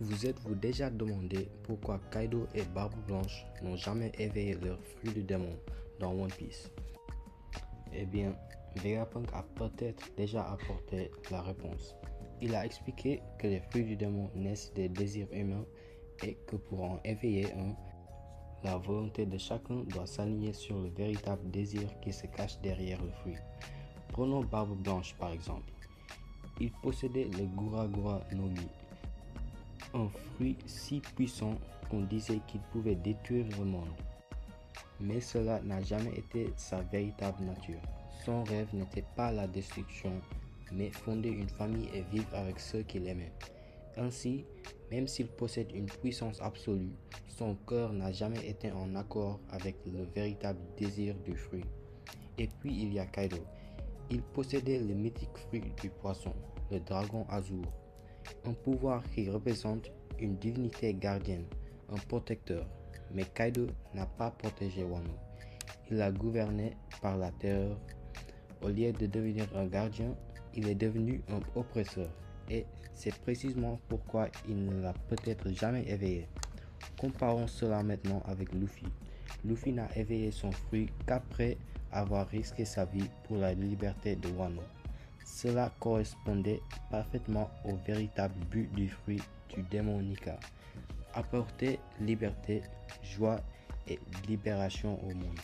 Vous êtes-vous déjà demandé pourquoi Kaido et Barbe Blanche n'ont jamais éveillé leur fruit du démon dans One Piece? Eh bien, Vegapunk a peut-être déjà apporté la réponse. Il a expliqué que les fruits du démon naissent des désirs humains et que pour en éveiller un, la volonté de chacun doit s'aligner sur le véritable désir qui se cache derrière le fruit. Prenons Barbe Blanche par exemple. Il possédait le Gura Gura no Mi, un fruit si puissant qu'on disait qu'il pouvait détruire le monde. Mais cela n'a jamais été sa véritable nature. Son rêve n'était pas la destruction, mais fonder une famille et vivre avec ceux qu'il aimait. Ainsi, même s'il possède une puissance absolue, son cœur n'a jamais été en accord avec le véritable désir du fruit. Et puis il y a Kaido. Il possédait le mythique fruit du poisson, le dragon azur, un pouvoir qui représente une divinité gardienne, un protecteur. Mais Kaido n'a pas protégé Wano. Il l'a gouverné par la terreur. Au lieu de devenir un gardien, il est devenu un oppresseur. Et c'est précisément pourquoi il ne l'a peut-être jamais éveillé. Comparons cela maintenant avec Luffy. Luffy n'a éveillé son fruit qu'après avoir risqué sa vie pour la liberté de Wano. Cela correspondait parfaitement au véritable but du fruit du démon Nika: apporter liberté, joie et libération au monde.